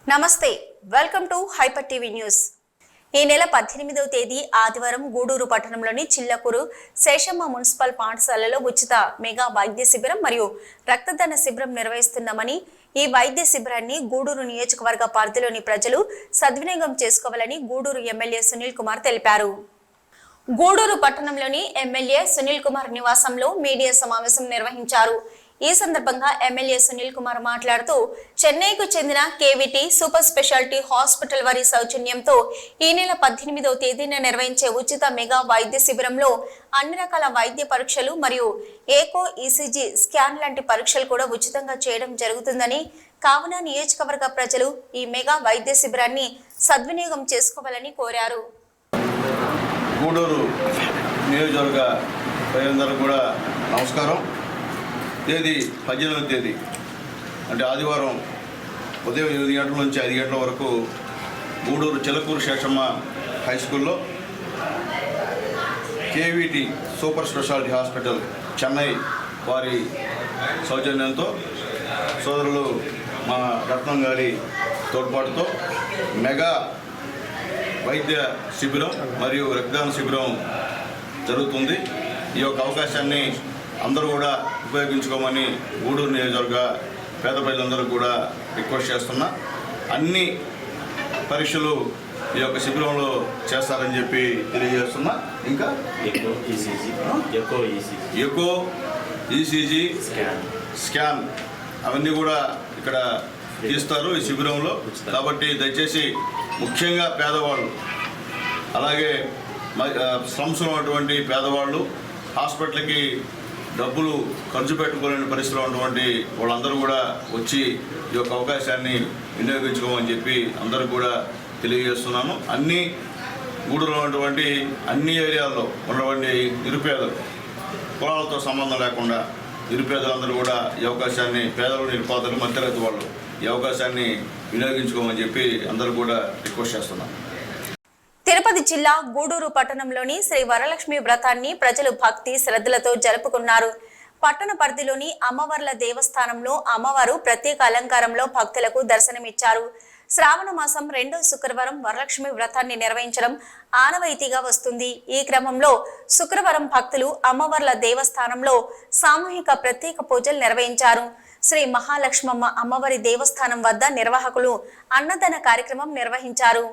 నమస్తే welcome to hyper TV news. ఈ నెల 18వ తేదీ ఆదివారం గూడూరు పట్టణంలోని చిల్లకూరు శేషమ్మ మున్సిపల్ పాఠశాలలో ఉచిత మెగా వైద్య శిబిరం మరియు రక్తదాన శిబిరం నిర్వహిస్తున్నామని ఈ వైద్య శిబిరాన్ని గూడూరు నియోజకవర్గ పరిధిలోని ప్రజలు సద్వినియోగం చేసుకోవాలని గూడూరు ఎమ్మెల్యే సునీల్ కుమార్ తెలిపారు। గూడూరు పట్టణంలోని ఎమ్మెల్యే సునీల్ కుమార్ నివాసంలో మీడియా సమావేశం నిర్వహించారు। ఈ సందర్భంగా ఎమ్మెల్యే సునీల్ కుమార్ మాట్లాడుతూ చెన్నైకు చెందిన కేవిటి సూపర్ స్పెషాలిటీ హాస్పిటల్ వారి సౌజన్యంతో ఈ నెల 18వ తేదీన నిర్వహించే ఉచిత మెగా వైద్య శిబిరంలో అన్ని రకాల వైద్య పరీక్షలు మరియు ఏకో ఈసీజీ స్కాన్ లాంటి పరీక్షలు కూడా ఉచితంగా చేయడం జరుగుతుందని కావున నియోజకవర్గ ప్రజలు ఈ మెగా వైద్య శిబిరాన్ని సద్వినియోగం చేసుకోవాలని కోరారు। గూడూరు నియోజకవర్గ ప్రజలందరూ కూడా నమస్కారం। తేదీ 18వ తేదీ అంటే ఆదివారం ఉదయం 8 గంటల నుంచి 5 గంటల వరకు గూడూరు చిల్లకూరు శేషమ్మ హై స్కూల్లో కేవిటి సూపర్ స్పెషాలిటీ హాస్పిటల్ చెన్నై వారి సౌజన్యంతో సోదరులు మా రత్నం గారి తోడ్పాటుతో మెగా వైద్య శిబిరం మరియు రక్తదాన శిబిరం జరుగుతుంది। ఈ యొక్క అవకాశాన్ని అందరూ కూడా ఉపయోగించుకోమని గూడూరు నియోజకవర్గ పేద ప్రజలందరూ కూడా రిక్వెస్ట్ చేస్తున్నా। అన్ని పరీక్షలు ఈ యొక్క శిబిరంలో చేస్తారని చెప్పి తెలియజేస్తున్నా। ఇంకా ఎకో ఈసీజీ స్కాన్ అవన్నీ కూడా ఇక్కడ తీస్తారు ఈ శిబిరంలో। కాబట్టి దయచేసి ముఖ్యంగా పేదవాళ్ళు అలాగే స్లమ్స్లో ఉన్నటువంటి పేదవాళ్ళు హాస్పిటల్కి డబ్బులు ఖర్చు పెట్టుకోలేని పరిస్థితిలో ఉన్నటువంటి వాళ్ళందరూ కూడా వచ్చి ఈ యొక్క అవకాశాన్ని వినియోగించుకోమని చెప్పి అందరూ కూడా తెలియజేస్తున్నాను। అన్ని గూడూరులో ఉన్నటువంటి అన్ని ఏరియాల్లో ఉన్నటువంటి నిరుపేదలు కులాలతో సంబంధం లేకుండా నిరుపేదలందరూ కూడా ఈ అవకాశాన్ని పేదలు నిరుపేదలు మధ్యతరగతి వాళ్ళు ఈ అవకాశాన్ని వినియోగించుకోమని చెప్పి అందరూ కూడా రిక్వెస్ట్ చేస్తున్నాను। తిరుపతి జిల్లా గూడూరు పట్టణంలోని శ్రీ వరలక్ష్మి వ్రతాన్ని ప్రజలు భక్తి శ్రద్ధలతో జరుపుకున్నారు। పట్టణ పరిధిలోని అమ్మవార్ల దేవస్థానంలో అమ్మవారు ప్రత్యేక అలంకారంలో భక్తులకు దర్శనమిచ్చారు। శ్రావణ మాసం 2వ శుక్రవారం వరలక్ష్మి వ్రతాన్ని నిర్వహించడం ఆనవాయితీగా వస్తుంది। ఈ క్రమంలో శుక్రవారం భక్తులు అమ్మవార్ల దేవస్థానంలో సామూహిక ప్రత్యేక పూజలు నిర్వహించారు। శ్రీ మహాలక్ష్మమ్మ అమ్మవారి దేవస్థానం వద్ద నిర్వాహకులు అన్నదాన కార్యక్రమం నిర్వహించారు।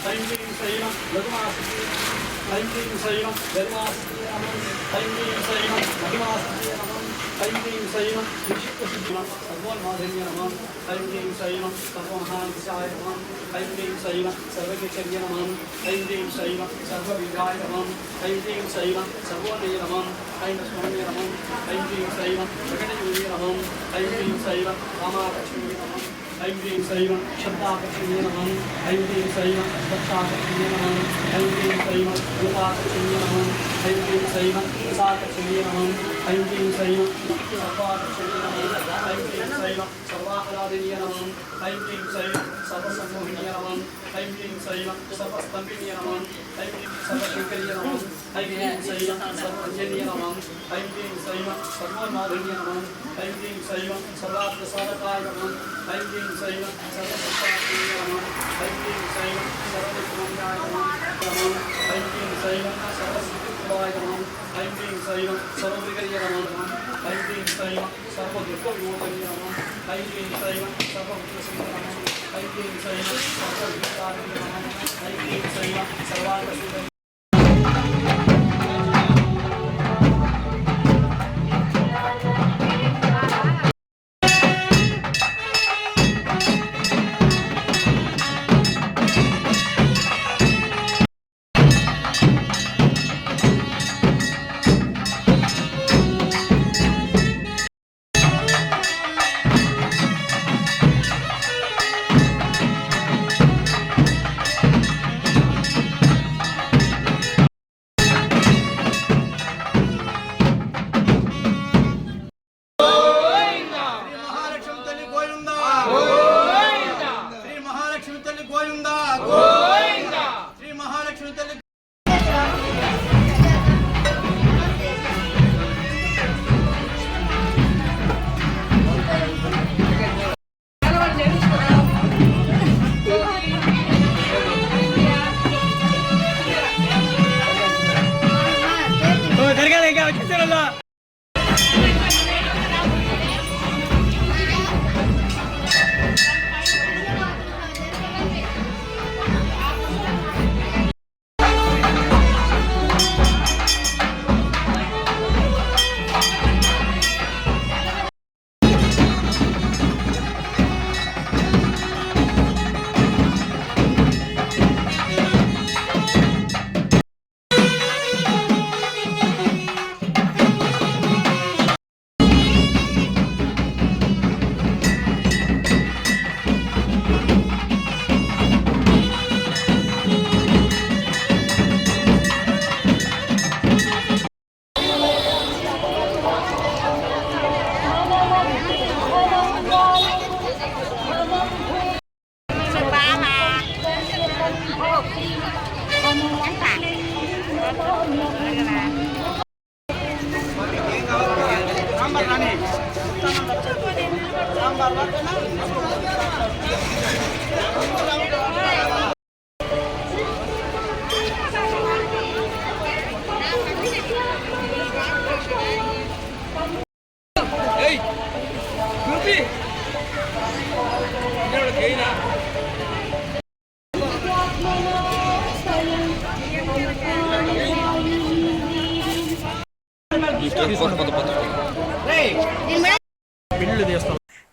ऐं क्लीं शैलं लघुमासिके ऐं क्लीं शैलं धर्मासिके नमः ऐं क्लीं शैलं महिमासिके नमः ऐं क्लीं शैलं विशिष्टसिद्धिं सर्वोन्माधन्य नमः ऐं क्लीं शैलं सर्वमहानिशाय नमः ऐं क्लीं शैलं सर्वकेचर्य नमः ऐं क्लीं शैलं सर्वविधाय नमः ऐं क्लीं शैलं सर्वोन्नय नमः ऐं लक्ष्मणाय नमः ऐं क्लीं शैलं जगन्नाथाय नमः ऐं क्लीं शैलं रामालक्ष्मीये नमः ऐं क्लीं शैलं शब्दाकर्षणीय नमः ऐं क्लीं शैलं दक्षाकर्षणीय नमः ऐं क्लीं शैलं योगाकर्षणीय नमः ऐं क्लीं शैलं रसाकर्षणीय नमः ऐं क्लीं शैलं सर्वाकर्षणीय नमः ऐं क्लीं शैलं सर्वाहलादनीय नमः ऐं क्लीं शैलं सर्वसम्मोहनीय नमः ऐं क्लीं शैलं सर्वस्तम्भिनीय नमः ऐं क्लीं सर्वशङ्करीय नमः ऐं क्लीं शैलं सर्वजनीय नमः ऐं क्लीं शैलं सर्वोन्माधन्य नमः ऐं क्लीं शैलं सर्वार्थसाधकाय नमः ऐं क्लीं शैलं सर्वसत्तात्मनीय नमः ऐं क्लीं शैलं सर्वविक्रमण्याय नमः ऐं क्लीं शैलं सर्वसिद्धिप्रदाय नमः ऐं क्लीं शैलं सर्वविकर्य नमः ऐं क्लीं शैलं सर्वदुःखविमोचनीय नमः ऐं क्लीं शैलं सर्वभूतसिद्ध नमः ऐं क्लीं शैलं सर्वविकारिय नमः ऐं क्लीं शैलं सर्वार्थसिद्ध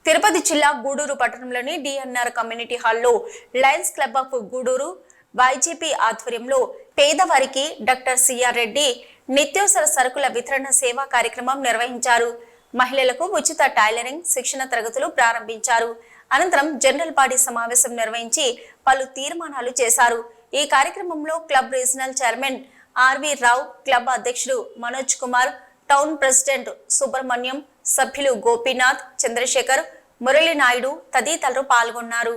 తిరుపతి జిల్లా గూడూరు పట్టణంలోని డిఎన్ఆర్ కమ్యూనిటీ హాల్లో Lions club of Gudur YGP ఆధ్వర్యంలో పేదవారికి డాక్టర్ సిఆర్ రెడ్డి నిత్యావసర సరుకుల వితరణ సేవా కార్యక్రమం నిర్వహించారు. మహిళలకు ఉచిత టైలరింగ్ శిక్షణ తరగతులు ప్రారంభించారు. అనంతరం జనరల్ బాడీ సమావేశం నిర్వహించి పలు తీర్మానాలు చేశారు. ఈ కార్యక్రమంలో క్లబ్ రీజనల్ చైర్మన్ ఆర్వి రావు, క్లబ్ అధ్యక్షుడు మనోజ్ కుమార్, టౌన్ ప్రెసిడెంట్ సుబ్రహ్మణ్యం, సభ్యులు గోపీనాథ్, చంద్రశేఖర్, మురళీ నాయుడు తదితరులు పాల్గొన్నారు.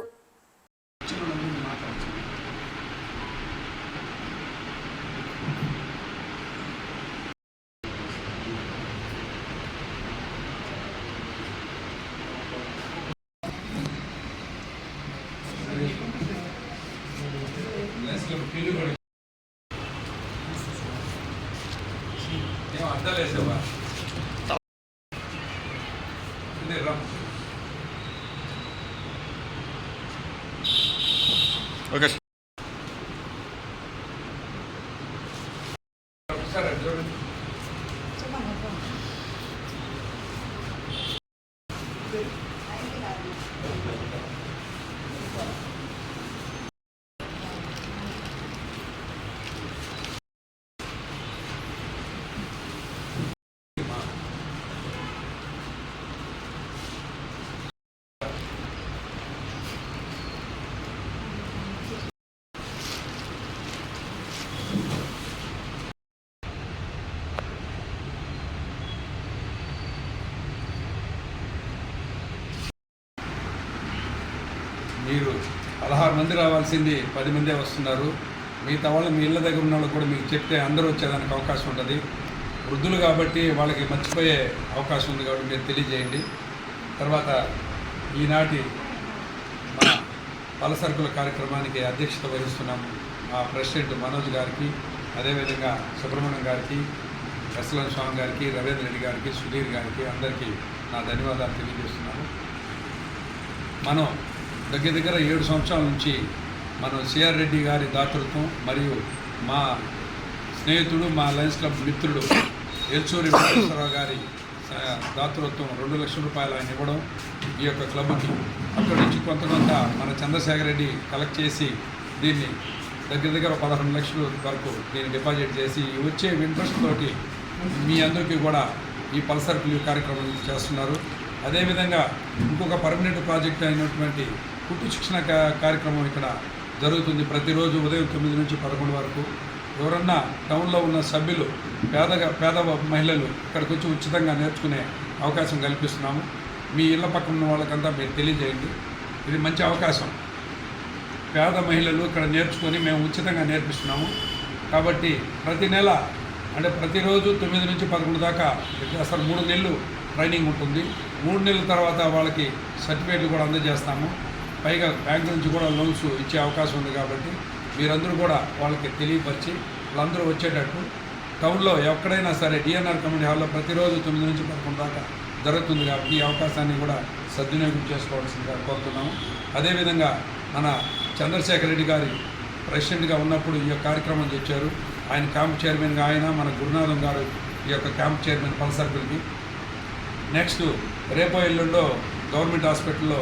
ఓకే. మీరు 16 మంది రావాల్సింది 10 మందే వస్తున్నారు. మిగతా వాళ్ళు మీ ఇళ్ళ దగ్గర ఉన్న వాళ్ళు కూడా మీకు చెప్తే అందరూ వచ్చేదానికి అవకాశం ఉంటుంది. వృద్ధులు కాబట్టి వాళ్ళకి మర్చిపోయే అవకాశం ఉంది కాబట్టి మీరు తెలియజేయండి. తర్వాత ఈనాటి మన పలసరుకుల కార్యక్రమానికి అధ్యక్షత వహిస్తున్నాము మా ప్రెసిడెంట్ మనోజ్ గారికి, అదేవిధంగా సుబ్రహ్మణ్యం గారికి, ఎస్ఎల్ఎన్ స్వామి గారికి, రవీంద్ర రెడ్డి గారికి, సుధీర్ గారికి అందరికీ నా ధన్యవాదాలు తెలియజేస్తున్నాను. మనం దగ్గర 7 సంవత్సరాల నుంచి మనం సిఆర్ రెడ్డి గారి దాతృత్వం మరియు మా స్నేహితుడు మా లయన్స్ క్లబ్ మిత్రుడు ఎల్చూరి వెంకటేశ్వరరావు గారి దాతృత్వం 2 లక్షల రూపాయలు ఆయన ఇవ్వడం ఈ యొక్క క్లబ్కి, అక్కడి నుంచి కొంత మన చంద్రశేఖర్ రెడ్డి కలెక్ట్ చేసి దీన్ని దగ్గర 11 లక్షల వరకు దీన్ని డిపాజిట్ చేసి వచ్చే ఇంట్రెస్ట్ తోటి మీ అందరికీ కూడా ఈ పలసరుకులు కార్యక్రమం చేస్తున్నారు. అదేవిధంగా ఇంకొక పర్మనెంట్ ప్రాజెక్ట్ అయినటువంటి కుట్టు శిక్షణ కార్యక్రమం ఇక్కడ జరుగుతుంది. ప్రతిరోజు ఉదయం 9 నుంచి 11 వరకు. ఎవరన్నా టౌన్లో ఉన్న సభ్యులు పేద మహిళలు ఇక్కడికి వచ్చి ఉచితంగా నేర్చుకునే అవకాశం కల్పిస్తున్నాము. మీ ఇళ్ళ పక్కన ఉన్న వాళ్ళకంతా మీరు తెలియజేయండి. ఇది మంచి అవకాశం. పేద మహిళలు ఇక్కడ నేర్చుకొని మేము ఉచితంగా నేర్పిస్తున్నాము. కాబట్టి ప్రతి నెల అంటే ప్రతిరోజు 9 నుంచి 11 దాకా అసలు 3 నెలలు ట్రైనింగ్ ఉంటుంది. 3 నెలల తర్వాత వాళ్ళకి సర్టిఫికేట్లు కూడా అందజేస్తాము. పైగా బ్యాంక్ నుంచి కూడా లోన్స్ ఇచ్చే అవకాశం ఉంది. కాబట్టి మీరందరూ కూడా వాళ్ళకి తెలియపరిచి వాళ్ళందరూ వచ్చేటట్టు టౌన్లో ఎక్కడైనా సరే డిఎన్ఆర్ కమ్యూనిటీ హాల్లో ప్రతిరోజు 9 నుంచి 11 దాకా జరుగుతుంది. కాబట్టి ఈ అవకాశాన్ని కూడా సద్వినియోగం చేసుకోవాల్సిందిగా కోరుతున్నాము. అదేవిధంగా మన చంద్రశేఖర్ రెడ్డి గారి ప్రెసిడెంట్గా ఉన్నప్పుడు ఈ యొక్క కార్యక్రమం తెచ్చారు. ఆయన క్యాంప్ చైర్మన్గా ఆయన, మన గురునాథం గారు ఈ యొక్క క్యాంప్ చైర్మన్ పలసర్కులకి. నెక్స్ట్ రేపో ఎల్లుండో గవర్నమెంట్ హాస్పిటల్లో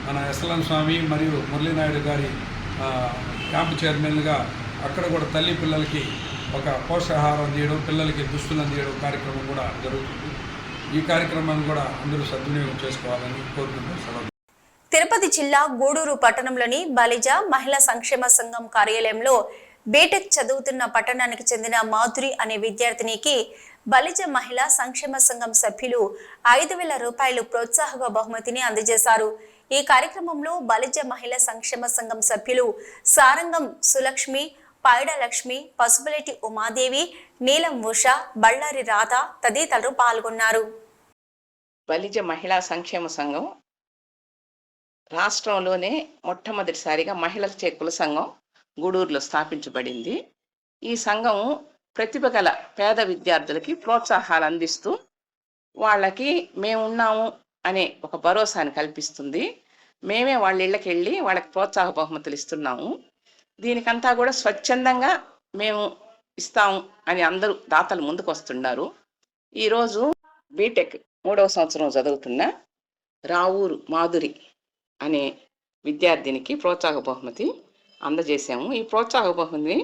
మన ఎస్ఎల్ఎన్ స్వామి మరియు మురళీనాయుడు గారి క్యాంప్ చైర్మన్గా అక్కడ కూడా తల్లి పిల్లలకి ఒక పోషకాహారం అందియడం, పిల్లలకి దుస్తులు అందియడం కార్యక్రమం కూడా జరుగుతుంది. ఈ కార్యక్రమాన్ని కూడా అందరూ సద్వినియోగం చేసుకోవాలని కోరుకుంటున్నాం. తిరుపతి జిల్లా గూడూరు పట్టణంలోని బలిజ మహిళా సంక్షేమ సంఘం కార్యాలయంలో బీటెక్ చదువుతున్న పట్టణానికి చెందిన మాధురి అనే విద్యార్థినికి బలిజ మహిళా సంక్షేమ సంఘం సభ్యులు 5,000 రూపాయలు ప్రోత్సాహక బహుమతిని అందజేశారు. ఈ కార్యక్రమంలో బలిజ మహిళా సంక్షేమ సంఘం సభ్యులు సారంగం సులక్ష్మి, పైడ లక్ష్మి, పసుపులేటి ఉమాదేవి, నీలం ఉష, బళ్ళారి రాధ తదితరులు పాల్గొన్నారు. బలిజ మహిళా సంక్షేమ సంఘం రాష్ట్రంలోనే మొట్టమొదటిసారిగా మహిళల కుల సంఘం గూడూరులో స్థాపించబడింది. ఈ సంఘం ప్రతిభ గల పేద విద్యార్థులకి ప్రోత్సాహాలు అందిస్తూ వాళ్ళకి మేమున్నాము అనే ఒక భరోసాని కల్పిస్తుంది. మేమే వాళ్ళ ఇళ్ళకి వెళ్ళి వాళ్ళకి ప్రోత్సాహ బహుమతులు ఇస్తున్నాము. దీనికంతా కూడా స్వచ్ఛందంగా మేము ఇస్తాము అని అందరూ దాతలు ముందుకు వస్తున్నారు. ఈరోజు బీటెక్ 3వ సంవత్సరం చదువుతున్న రావూరు మాధురి అనే విద్యార్థినికి ప్రోత్సాహ బహుమతి అందజేశాము. ఈ ప్రోత్సాహ బహుమతిని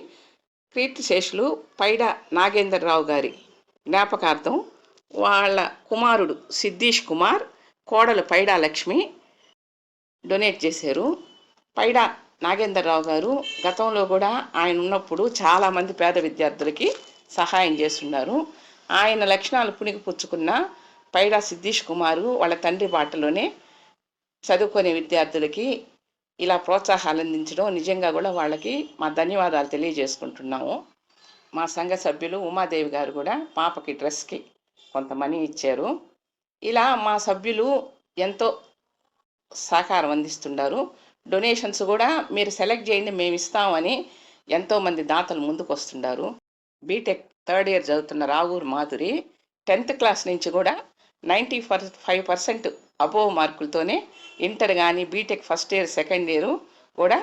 కీర్తిశేషులు పైడ నాగేంద్రరావు గారి జ్ఞాపకార్థం వాళ్ళ కుమారుడు సిద్ధీష్ కుమార్, కోడలు పైడా లక్ష్మి డొనేట్ చేశారు. పైడా నాగేంద్రరావు గారు గతంలో కూడా ఆయన ఉన్నప్పుడు చాలామంది పేద విద్యార్థులకి సహాయం చేస్తున్నారు. ఆయన లక్షణాలు పుణికిపుచ్చుకున్న పైడా సిద్ధీష్ కుమారు వాళ్ళ తండ్రి బాటలోనే చదువుకునే విద్యార్థులకి ఇలా ప్రోత్సాహాలు అందించడం నిజంగా కూడా వాళ్ళకి మా ధన్యవాదాలు తెలియజేసుకుంటున్నాము. మా సంఘ సభ్యులు ఉమాదేవి గారు కూడా పాపకి డ్రెస్కి కొంత మనీ ఇచ్చారు. ఇలా మా సభ్యులు ఎంతో సహకారం అందిస్తున్నారు. డొనేషన్స్ కూడా మీరు సెలెక్ట్ చేయండి మేము ఇస్తామని ఎంతోమంది దాతలు ముందుకు వస్తున్నారు. బీటెక్ 3rd ఇయర్ చదువుతున్న రావూరు మాధురి 10th క్లాస్ నుంచి కూడా 95% అబోవ్ మార్కులతోనే ఇంటర్ కానీ BTech 1st year 2nd year కూడా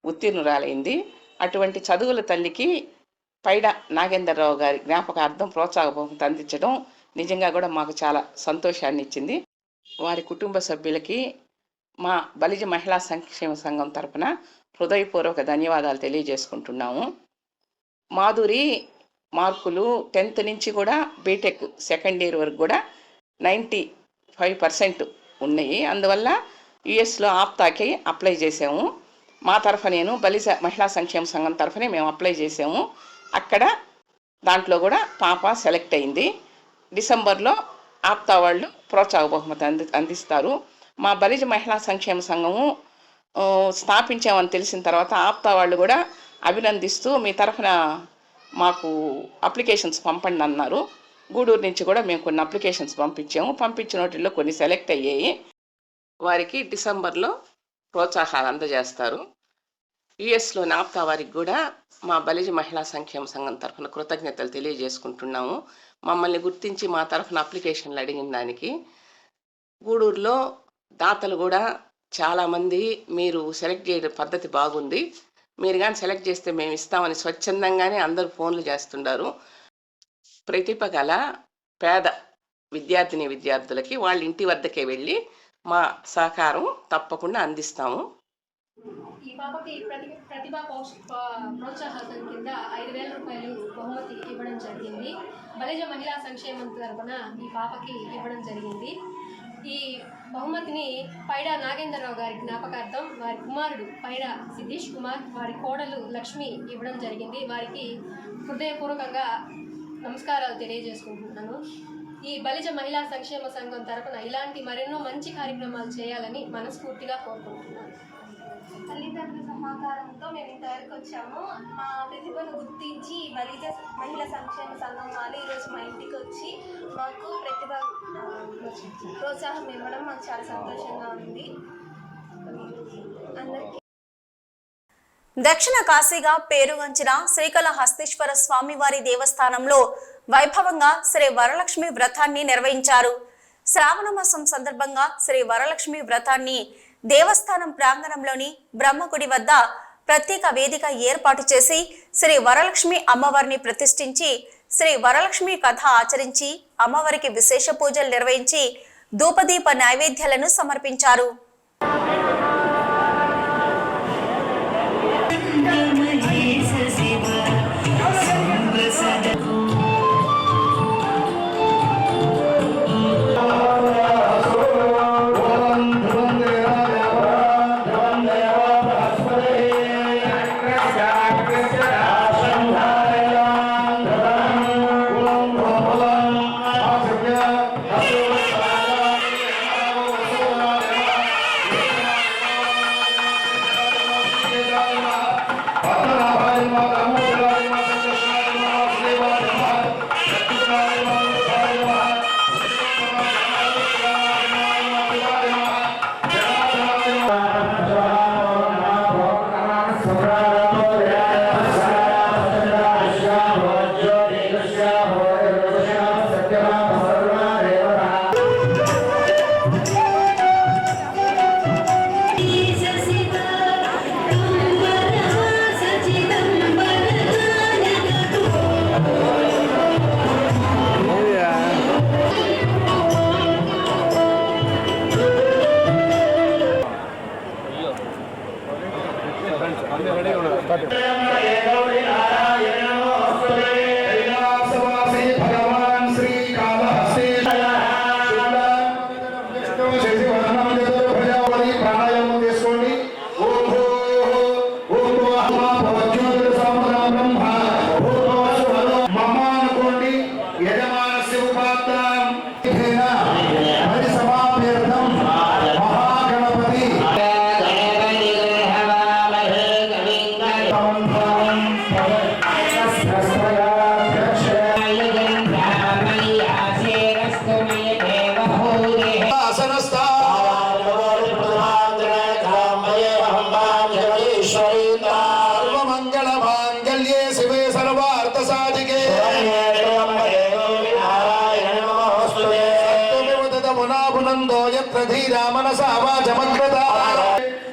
ఉత్తీర్ణురాలైంది. అటువంటి చదువుల తల్లికి పైడ నాగేంద్రరావు గారి జ్ఞాపకార్థం ప్రోత్సాహ బహుమతి అందించడం నిజంగా కూడా మాకు చాలా సంతోషాన్ని ఇచ్చింది. వారి కుటుంబ సభ్యులకి మా బలిజ మహిళా సంక్షేమ సంఘం తరపున హృదయపూర్వక ధన్యవాదాలు తెలియజేసుకుంటున్నాము. మాధురి మార్కులు 10th నుంచి కూడా బీటెక్ 2nd ఇయర్ వరకు కూడా 95% ఉన్నాయి. అందువల్ల యుఎస్లో ఆప్తాకి అప్లై చేసాము. మా తరఫు నేను బలిజ మహిళా సంక్షేమ సంఘం తరఫునే మేము అప్లై చేసాము. అక్కడ దాంట్లో కూడా పాప సెలెక్ట్ అయింది. డిసెంబర్లో ఆప్తా వాళ్ళు ప్రోత్సాహ బహుమతి అందిస్తారు. మా బలిజ మహిళా సంక్షేమ సంఘము స్థాపించామని తెలిసిన తర్వాత ఆప్తా వాళ్ళు కూడా అభినందిస్తూ మీ తరఫున మాకు అప్లికేషన్స్ పంపండి అన్నారు. గూడూరు నుంచి కూడా మేము కొన్ని అప్లికేషన్స్ పంపించాము. పంపించిన వాటిల్లో కొన్ని సెలెక్ట్ అయ్యాయి. వారికి డిసెంబర్లో ప్రోత్సాహాలు అందజేస్తారు. యుఎస్లోని ఆప్తా వారికి కూడా మా బలిజ మహిళా సంక్షేమ సంఘం తరఫున కృతజ్ఞతలు తెలియజేసుకుంటున్నాము. మమ్మల్ని గుర్తించి మా తరఫున అప్లికేషన్లు అడిగిన దానికి. గూడూరులో దాతలు కూడా చాలామంది మీరు సెలెక్ట్ చేయడం పద్ధతి బాగుంది, మీరు కానీ సెలెక్ట్ చేస్తే మేము ఇస్తామని స్వచ్ఛందంగానే అందరూ ఫోన్లు చేస్తున్నారు. ప్రతిభ గల పేద విద్యార్థులకి వాళ్ళ ఇంటి వద్దకే వెళ్ళి మా సహకారం తప్పకుండా అందిస్తాము. ఈ పాపకి ప్రతిభా ప్రోత్సాహకం కింద 5,000 రూపాయలు బహుమతి ఇవ్వడం జరిగింది. బలిజ మహిళా సంక్షేమం తరపున ఈ పాపకి ఇవ్వడం జరిగింది. ఈ బహుమతిని పైడా నాగేంద్రరావు గారి జ్ఞాపకార్థం వారి కుమారుడు పైడా సిద్ధేష్ కుమార్, వారి కోడలు లక్ష్మి ఇవ్వడం జరిగింది. వారికి హృదయపూర్వకంగా నమస్కారాలు తెలియజేసుకుంటున్నాను. ఈ బలిజ మహిళా సంక్షేమ సంఘం తరపున ఇలాంటి మరెన్నో మంచి కార్యక్రమాలు చేయాలని మనస్ఫూర్తిగా కోరుకుంటున్నాను. తల్లిదండ్రుల సహకారంతో మేము ఇంతవరకు వచ్చాము. మా ప్రతిభను గుర్తించి బలిజ మహిళా సంక్షేమ సంఘం వాళ్ళు ఈరోజు మా ఇంటికి వచ్చి మాకు ప్రతిభ ప్రోత్సాహం ఇవ్వడం మాకు చాలా సంతోషంగా ఉంది. అందరికీ దక్షిణ కాశీగా పేరుగాంచిన శ్రీకాళహస్తీశ్వర స్వామివారి దేవస్థానంలో వైభవంగా శ్రీ వరలక్ష్మి వ్రతాన్ని నిర్వహించారు. శ్రావణ మాసం సందర్భంగా శ్రీ వరలక్ష్మి వ్రతాన్ని దేవస్థానం ప్రాంగణంలోని బ్రహ్మగుడి వద్ద ప్రత్యేక వేదిక ఏర్పాటు చేసి శ్రీ వరలక్ష్మి అమ్మవారిని ప్రతిష్ఠించి శ్రీ వరలక్ష్మి కథ ఆచరించి అమ్మవారికి విశేష పూజలు నిర్వహించి ధూపదీప నైవేద్యాలను సమర్పించారు.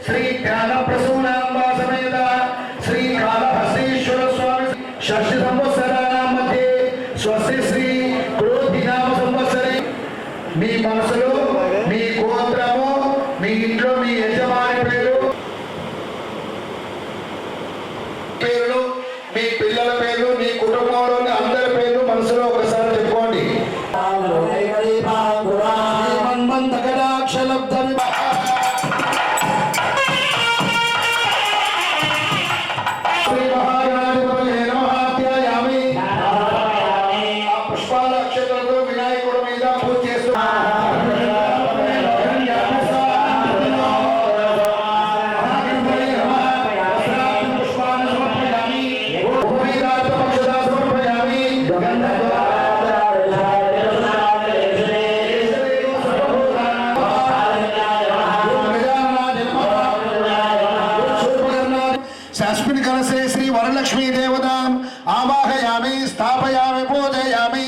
శ్రీ జ్ఞాన ప్రసూనాంబ సమేత శ్రీ కాళహస్తీశ్వర స్వామి షష్ఠి సంవత్సరాల మధ్య స్వస్తి శ్రీ క్రోధి నామ సంవత్సరే మీ మనసులో మీ గోత్రము మీ ఇంట్లో మీ యజమాని పేరు अस्मिन् कलशे श्री वरलक्ष्मी देवताम् आवाहयामि स्थापयामि पूजयामि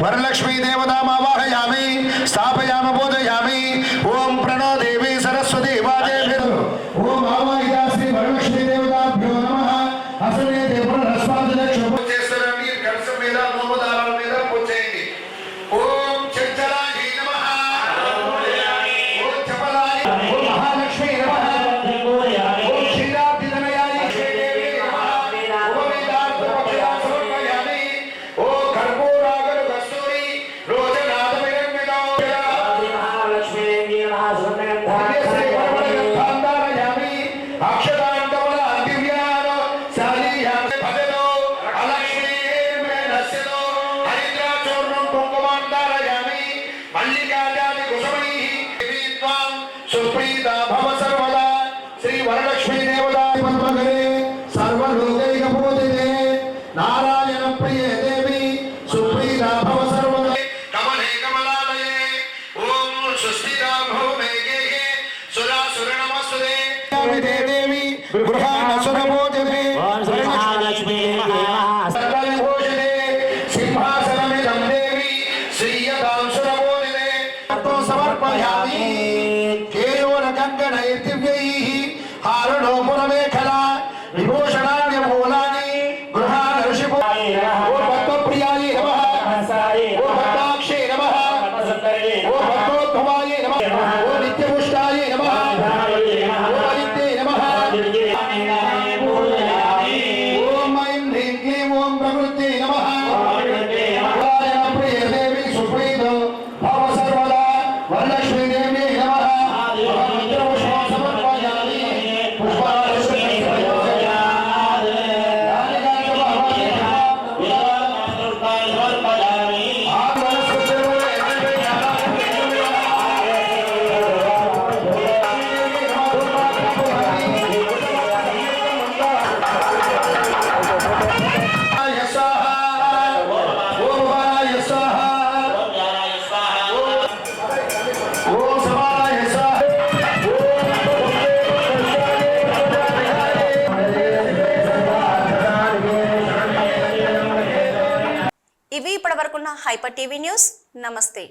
वरलक्ष्मी देवताम् आवाहयामि स्थापयामि पूजयामि ओम प्रणो देवी सरस्वती वाजे ओम आवाहिता श्री वरलक्ष्मी देवताभ्यो नमः असने देवुल रस्वादने शुभ చేస్తారండి కలశం మీద నోమదారాల మీద పూజేయండి ఓం చంచలాయ నమః ఓం చపలాయ ఓం మహాలక్ష్మి నమః ఓం క్షీరాబ్ధితనయాయ శ్రీదేవి నమః ఓం వేదాంత పక్షదా సమర్పయామి ఓం కర్పూరాగరు కస్తూరి రోజనాద విరంగదో మహాలక్ష్మి నమః సుగంధాయ గంధాంధారయామి అక్షరాంతముల దివ్యానో సాలియామి పదలో అలక్ష్మి మేనస్యలో హరిద్రాచూర్ణం కుంకుమాంధారయామి మల్లికాజాది కుసుమై దేవీత్వాం సుప్రీతా భవ సర్వదా శ్రీ వరలక్ష్మీ దేవతా పద్మగరే సర్వలోకైక పూజితే నారాయణ ప్రియ దేవి సుప్రీతా భవ సర్వదా కమలే కమలాలయే ఓం సుస్థిరా భౌమేగే సురాసుర నమస్తుతే దేవి గృహాణ సురభోజనే సర్వభోజనే సింహాసనమిదం దేవి శ్రీయతాం సురభోజనే సమర్పయామి కేయోర కంకణై దివ్యైః హారణో పురమేఖలా విభూషణాన్య మూలాని గృహాణ ఋషిపో ఓ భక్తప్రియాయ నమః ఓ భక్తాక్షే నమః ఓ భక్తోద్భవాయ నమః ఓ నిత్యపుష్టాయ నమః ఓ అనిత్యే నమః ఓం ఐం హ్రీం క్లీం ఓం ప్రకృతే నమః నారాయణ ప్రియ దేవి సుప్రీతో భవ సర్వదా వరలక్ష్మీ దేవి నమః పవిత్రపుష్పం సమర్పయామి పుష్పాలక్ష్మీ ఇవి ఇప్పటివరకున్న హైపర్ టీవీ న్యూస్. నమస్తే.